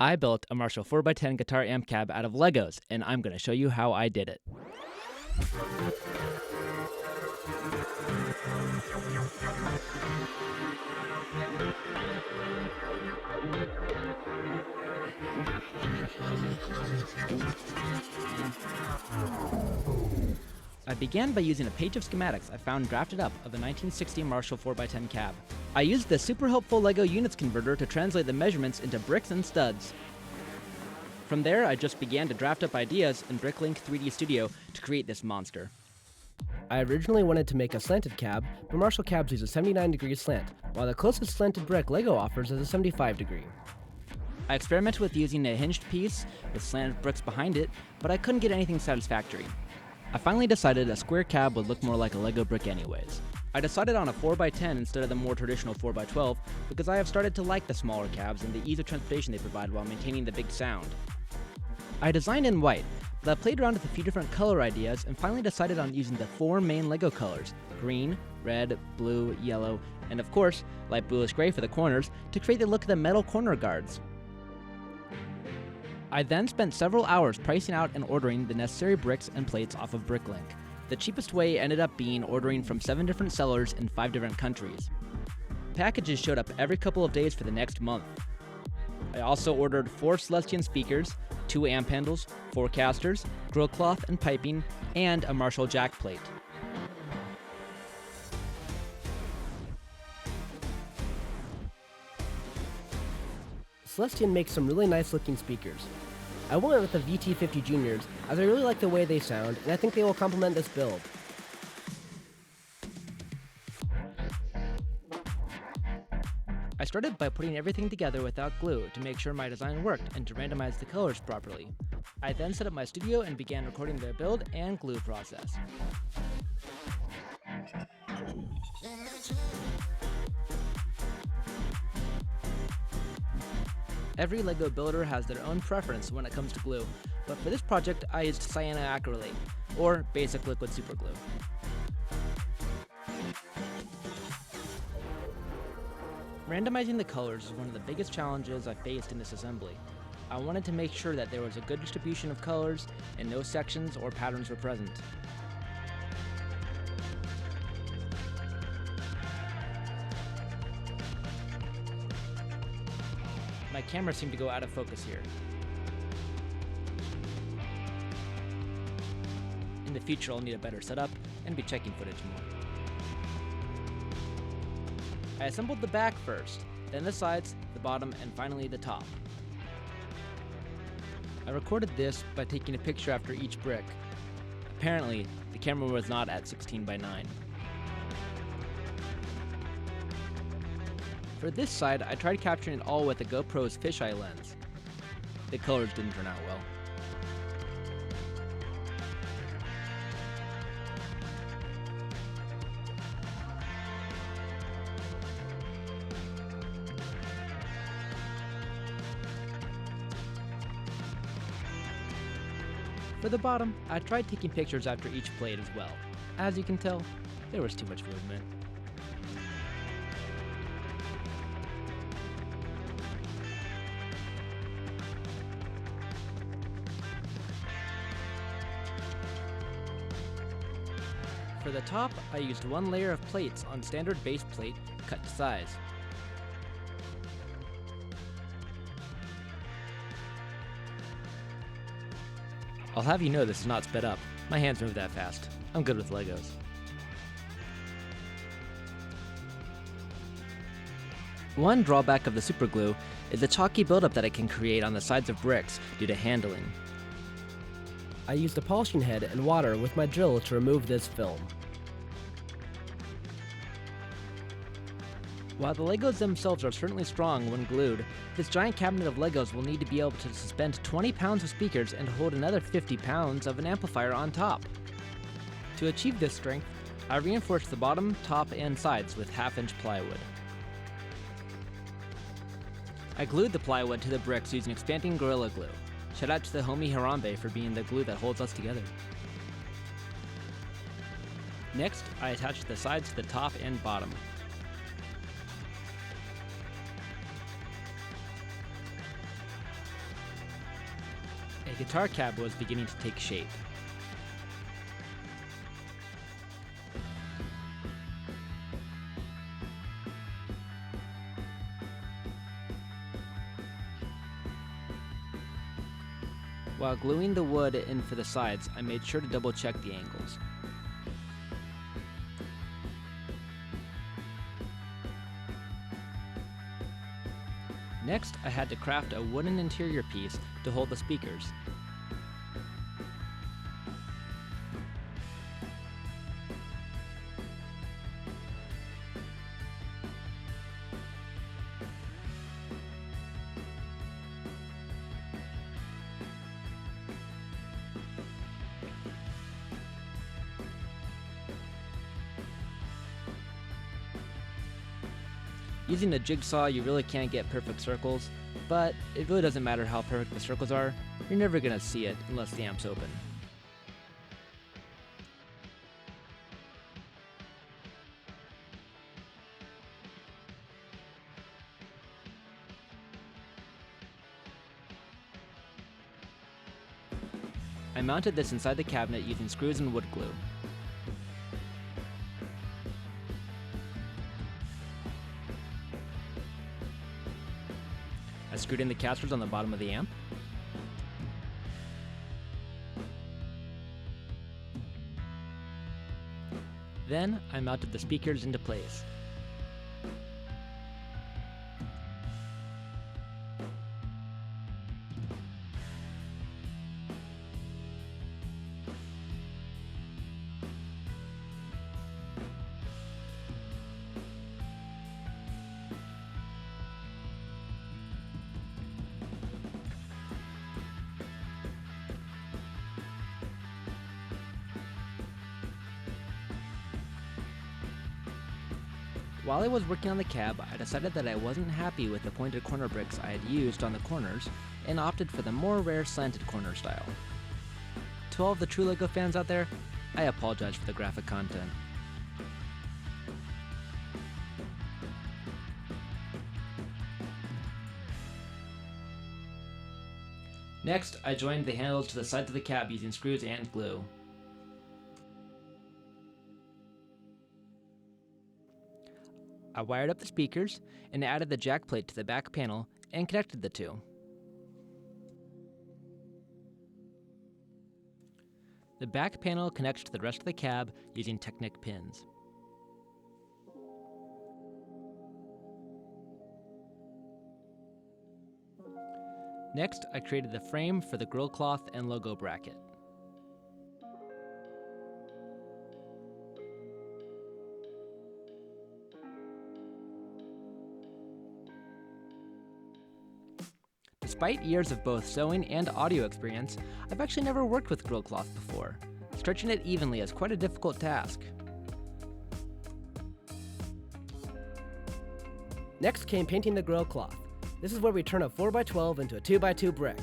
I built a Marshall 4x10 guitar amp cab out of Legos, and I'm going to show you how I did it. I began by using a page of schematics I found drafted up of a 1960 Marshall 4x10 cab. I used the super helpful LEGO units converter to translate the measurements into bricks and studs. From there, I just began to draft up ideas in BrickLink 3D Studio to create this monster. I originally wanted to make a slanted cab, but Marshall cabs use a 79-degree slant, while the closest slanted brick LEGO offers is a 75-degree. I experimented with using a hinged piece with slanted bricks behind it, but I couldn't get anything satisfactory. I finally decided a square cab would look more like a LEGO brick anyways. I decided on a 4x10 instead of the more traditional 4x12 because I have started to like the smaller cabs and the ease of transportation they provide while maintaining the big sound. I designed in white, but I played around with a few different color ideas and finally decided on using the 4 main LEGO colors: green, red, blue, yellow, and of course, light bluish gray for the corners to create the look of the metal corner guards. I then spent several hours pricing out and ordering the necessary bricks and plates off of BrickLink. The cheapest way ended up being ordering from 7 different sellers in 5 different countries. Packages showed up every couple of days for the next month. I also ordered 4 Celestion speakers, 2 amp handles, 4 casters, grill cloth and piping, and a Marshall jack plate. Celestion makes some really nice looking speakers. I went with the VT50 Juniors as I really like the way they sound and I think they will complement this build. I started by putting everything together without glue to make sure my design worked and to randomize the colors properly. I then set up my studio and began recording the build and glue process. Every LEGO builder has their own preference when it comes to glue, but for this project I used cyanoacrylate, or basic liquid superglue. Randomizing the colors is one of the biggest challenges I faced in this assembly. I wanted to make sure that there was a good distribution of colors and no sections or patterns were present. My camera seemed to go out of focus here. In the future, I'll need a better setup and be checking footage more. I assembled the back first, then the sides, the bottom, and finally the top. I recorded this by taking a picture after each brick. Apparently, the camera was not at 16:9. For this side, I tried capturing it all with the GoPro's fisheye lens. The colors didn't turn out well. For the bottom, I tried taking pictures after each plate as well. As you can tell, there was too much movement. For the top, I used 1 layer of plates on standard base plate cut to size. I'll have you know this is not sped up. My hands move that fast. I'm good with Legos. One drawback of the superglue is the chalky buildup that it can create on the sides of bricks due to handling. I used a polishing head and water with my drill to remove this film. While the Legos themselves are certainly strong when glued, this giant cabinet of Legos will need to be able to suspend 20 pounds of speakers and hold another 50 pounds of an amplifier on top. To achieve this strength, I reinforced the bottom, top, and sides with 1/2-inch plywood. I glued the plywood to the bricks using expanding Gorilla Glue. Shout out to the homie Harambe for being the glue that holds us together. Next, I attached the sides to the top and bottom. guitar cab was beginning to take shape. While gluing the wood in for the sides, I made sure to double check the angles. Next, I had to craft a wooden interior piece to hold the speakers. Using a jigsaw, you really can't get perfect circles, but it really doesn't matter how perfect the circles are, you're never going to see it unless the amp's open. I mounted this inside the cabinet using screws and wood glue. I screwed in the casters on the bottom of the amp. Then I mounted the speakers into place. While I was working on the cab, I decided that I wasn't happy with the pointed corner bricks I had used on the corners and opted for the more rare slanted corner style. To all of the true LEGO fans out there, I apologize for the graphic content. Next, I joined the handles to the sides of the cab using screws and glue. I wired up the speakers and added the jack plate to the back panel and connected the two. The back panel connects to the rest of the cab using Technic pins. Next, I created the frame for the grill cloth and logo bracket. Despite years of both sewing and audio experience, I've actually never worked with grill cloth before. Stretching it evenly is quite a difficult task. Next came painting the grill cloth. This is where we turn a 4x12 into a 2x2 brick.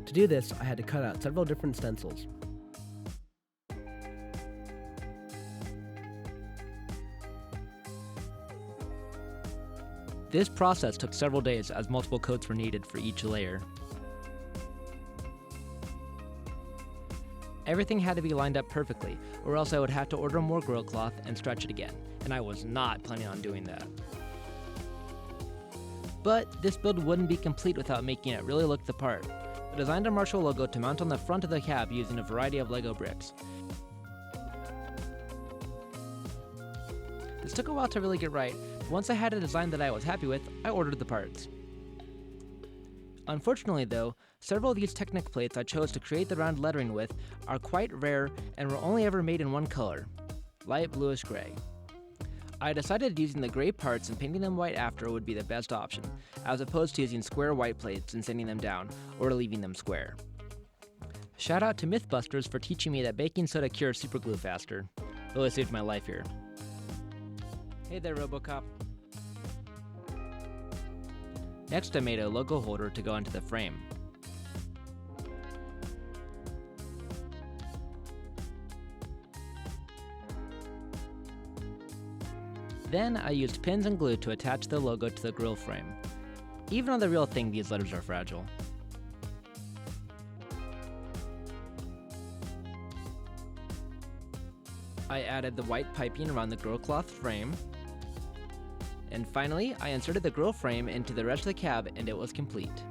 To do this, I had to cut out several different stencils. This process took several days as multiple coats were needed for each layer. Everything had to be lined up perfectly, or else I would have to order more grill cloth and stretch it again, and I was not planning on doing that. But this build wouldn't be complete without making it really look the part. I designed a Marshall logo to mount on the front of the cab using a variety of LEGO bricks. This took a while to really get right, but once I had a design that I was happy with, I ordered the parts. Unfortunately though, several of these Technic plates I chose to create the round lettering with are quite rare and were only ever made in one color, light bluish gray. I decided using the gray parts and painting them white after would be the best option, as opposed to using square white plates and sanding them down, or leaving them square. Shout out to Mythbusters for teaching me that baking soda cures superglue faster. Really saved my life here. Hey there, Robocop. Next, I made a logo holder to go into the frame. Then, I used pins and glue to attach the logo to the grill frame. Even on the real thing, these letters are fragile. I added the white piping around the Grille cloth frame. And finally, I inserted the Grille frame into the rest of the cab and it was complete.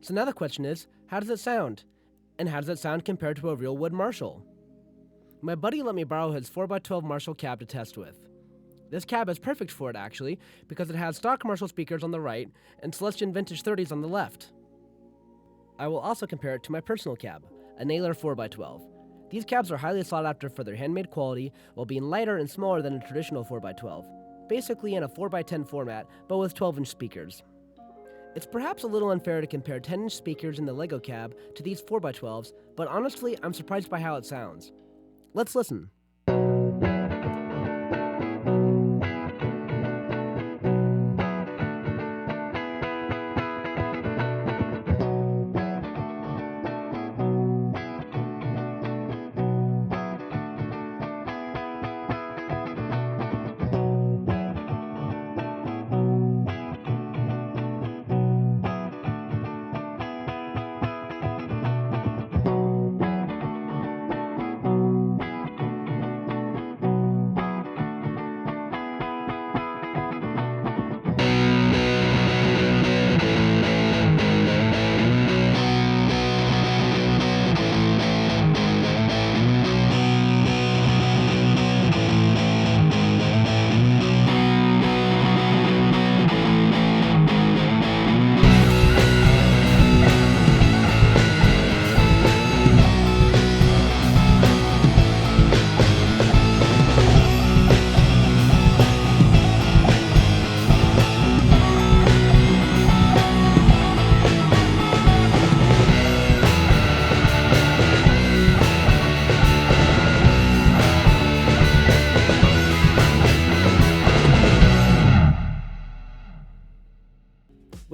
So now the question is, how does it sound? And how does it sound compared to a real wood Marshall? My buddy let me borrow his 4x12 Marshall cab to test with. This cab is perfect for it actually, because it has stock Marshall speakers on the right and Celestion Vintage 30s on the left. I will also compare it to my personal cab, a Naylor 4x12. These cabs are highly sought after for their handmade quality while being lighter and smaller than a traditional 4x12, basically in a 4x10 format but with 12-inch speakers. It's perhaps a little unfair to compare 10-inch speakers in the Lego cab to these 4x12s, but honestly, I'm surprised by how it sounds. Let's listen.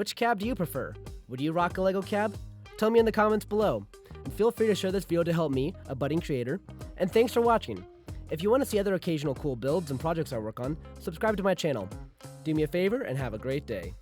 Which cab do you prefer? Would you rock a Lego cab? Tell me in the comments below. And feel free to share this video to help me, a budding creator. And thanks for watching. If you want to see other occasional cool builds and projects I work on, subscribe to my channel. Do me a favor and have a great day.